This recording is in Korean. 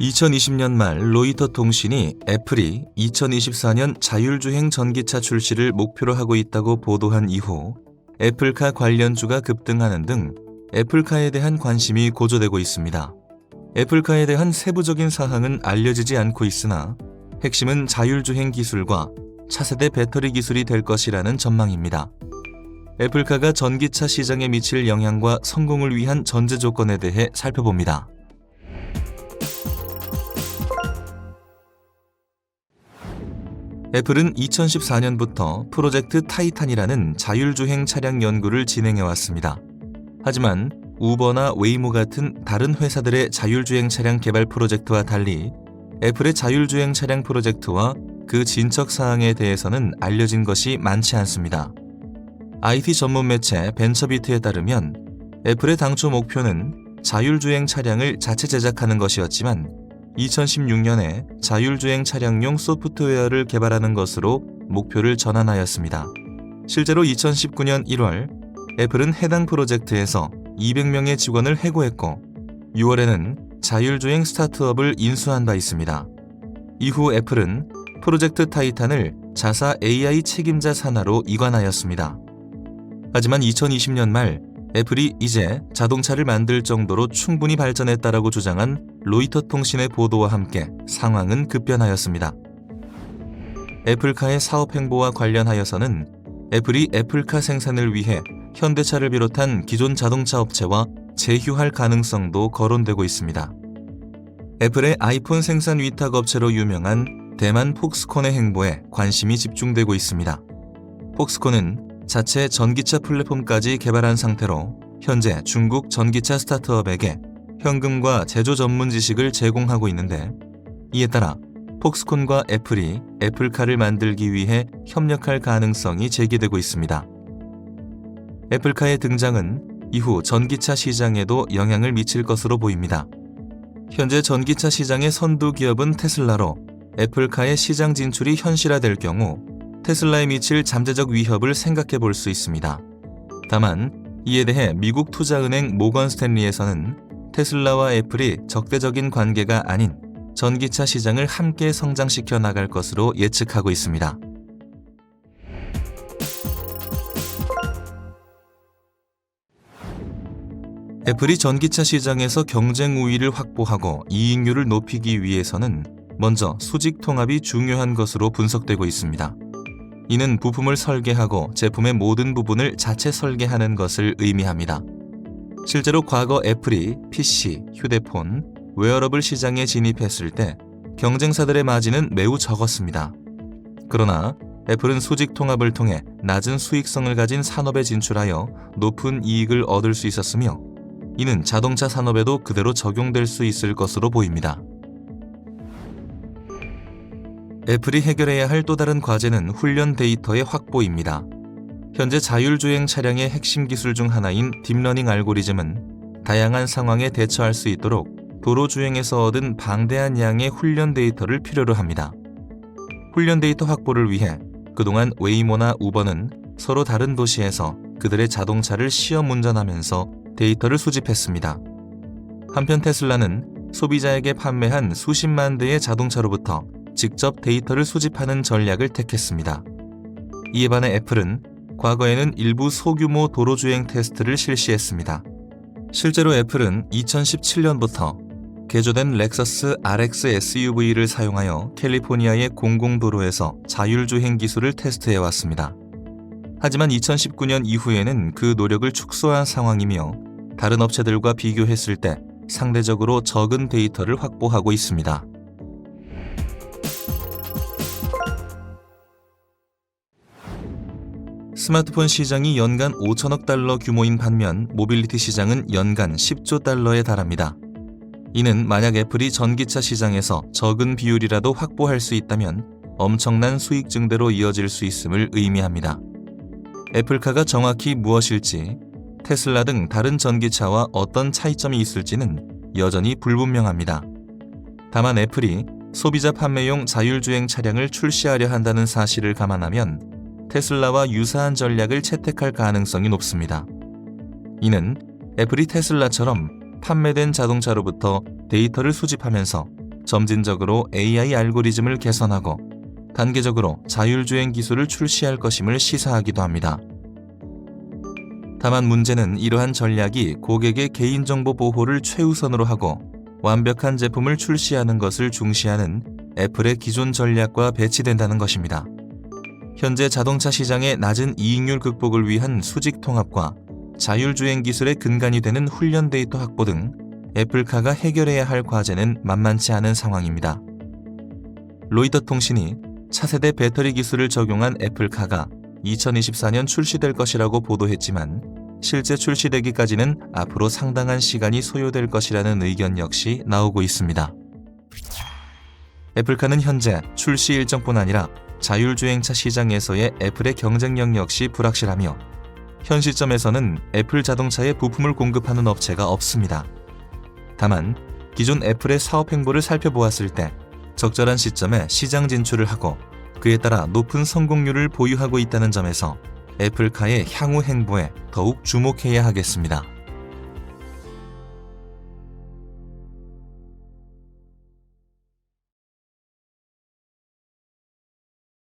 2020년 말 로이터 통신이 애플이 2024년 자율주행 전기차 출시를 목표로 하고 있다고 보도한 이후 애플카 관련주가 급등하는 등 애플카에 대한 관심이 고조되고 있습니다. 애플카에 대한 세부적인 사항은 알려지지 않고 있으나 핵심은 자율주행 기술과 차세대 배터리 기술이 될 것이라는 전망입니다. 애플카가 전기차 시장에 미칠 영향과 성공을 위한 전제 조건에 대해 살펴봅니다. 애플은 2014년부터 프로젝트 타이탄이라는 자율주행 차량 연구를 진행해왔습니다. 하지만 우버나 웨이모 같은 다른 회사들의 자율주행 차량 개발 프로젝트와 달리 애플의 자율주행 차량 프로젝트와 그 진척 사항에 대해서는 알려진 것이 많지 않습니다. IT 전문 매체 벤처비트에 따르면 애플의 당초 목표는 자율주행 차량을 자체 제작하는 것이었지만 2016년에 자율주행 차량용 소프트웨어를 개발하는 것으로 목표를 전환하였습니다. 실제로 2019년 1월 애플은 해당 프로젝트에서 200명의 직원을 해고했고 6월에는 자율주행 스타트업을 인수한 바 있습니다. 이후 애플은 프로젝트 타이탄을 자사 AI 책임자 산하로 이관하였습니다. 하지만 2020년 말 애플이 이제 자동차를 만들 정도로 충분히 발전했다라고 주장한 로이터 통신의 보도와 함께 상황은 급변하였습니다. 애플카의 사업 행보와 관련하여서는 애플이 애플카 생산을 위해 현대차를 비롯한 기존 자동차 업체와 제휴할 가능성도 거론되고 있습니다. 애플의 아이폰 생산 위탁 업체로 유명한 대만 폭스콘의 행보에 관심이 집중되고 있습니다. 폭스콘은 자체 전기차 플랫폼까지 개발한 상태로 현재 중국 전기차 스타트업에게 현금과 제조 전문 지식을 제공하고 있는데 이에 따라 폭스콘과 애플이 애플카를 만들기 위해 협력할 가능성이 제기되고 있습니다. 애플카의 등장은 이후 전기차 시장에도 영향을 미칠 것으로 보입니다. 현재 전기차 시장의 선두 기업은 테슬라로 애플카의 시장 진출이 현실화될 경우 테슬라에 미칠 잠재적 위협을 생각해 볼 수 있습니다. 다만 이에 대해 미국 투자은행 모건 스탠리에서는 테슬라와 애플이 적대적인 관계가 아닌 전기차 시장을 함께 성장시켜 나갈 것으로 예측하고 있습니다. 애플이 전기차 시장에서 경쟁 우위를 확보하고 이익률을 높이기 위해서는 먼저 수직 통합이 중요한 것으로 분석되고 있습니다. 이는 부품을 설계하고 제품의 모든 부분을 자체 설계하는 것을 의미합니다. 실제로 과거 애플이 PC, 휴대폰, 웨어러블 시장에 진입했을 때 경쟁사들의 마진은 매우 적었습니다. 그러나 애플은 수직 통합을 통해 낮은 수익성을 가진 산업에 진출하여 높은 이익을 얻을 수 있었으며 이는 자동차 산업에도 그대로 적용될 수 있을 것으로 보입니다. 애플이 해결해야 할 또 다른 과제는 훈련 데이터의 확보입니다. 현재 자율주행 차량의 핵심 기술 중 하나인 딥러닝 알고리즘은 다양한 상황에 대처할 수 있도록 도로 주행에서 얻은 방대한 양의 훈련 데이터를 필요로 합니다. 훈련 데이터 확보를 위해 그동안 웨이모나 우버는 서로 다른 도시에서 그들의 자동차를 시험 운전하면서 데이터를 수집했습니다. 한편 테슬라는 소비자에게 판매한 수십만 대의 자동차로부터 직접 데이터를 수집하는 전략을 택했습니다. 이에 반해 애플은 과거에는 일부 소규모 도로주행 테스트를 실시했습니다. 실제로 애플은 2017년부터 개조된 렉서스 RX SUV를 사용하여 캘리포니아의 공공도로에서 자율주행 기술을 테스트해왔습니다. 하지만 2019년 이후에는 그 노력을 축소한 상황이며 다른 업체들과 비교했을 때 상대적으로 적은 데이터를 확보하고 있습니다. 스마트폰 시장이 연간 5천억 달러 규모인 반면 모빌리티 시장은 연간 10조 달러에 달합니다. 이는 만약 애플이 전기차 시장에서 적은 비율이라도 확보할 수 있다면 엄청난 수익 증대로 이어질 수 있음을 의미합니다. 애플카가 정확히 무엇일지, 테슬라 등 다른 전기차와 어떤 차이점이 있을지는 여전히 불분명합니다. 다만 애플이 소비자 판매용 자율주행 차량을 출시하려 한다는 사실을 감안하면 테슬라와 유사한 전략을 채택할 가능성이 높습니다. 이는 애플이 테슬라처럼 판매된 자동차로부터 데이터를 수집하면서 점진적으로 AI 알고리즘을 개선하고 단계적으로 자율주행 기술을 출시할 것임을 시사하기도 합니다. 다만 문제는 이러한 전략이 고객의 개인정보 보호를 최우선으로 하고 완벽한 제품을 출시하는 것을 중시하는 애플의 기존 전략과 배치된다는 것입니다. 현재 자동차 시장의 낮은 이익률 극복을 위한 수직 통합과 자율주행 기술의 근간이 되는 훈련 데이터 확보 등 애플카가 해결해야 할 과제는 만만치 않은 상황입니다. 로이터 통신이 차세대 배터리 기술을 적용한 애플카가 2024년 출시될 것이라고 보도했지만 실제 출시되기까지는 앞으로 상당한 시간이 소요될 것이라는 의견 역시 나오고 있습니다. 애플카는 현재 출시 일정뿐 아니라 자율주행차 시장에서의 애플의 경쟁력 역시 불확실하며 현 시점에서는 애플 자동차에 부품을 공급하는 업체가 없습니다. 다만 기존 애플의 사업 행보를 살펴보았을 때 적절한 시점에 시장 진출을 하고 그에 따라 높은 성공률을 보유하고 있다는 점에서 애플카의 향후 행보에 더욱 주목해야 하겠습니다.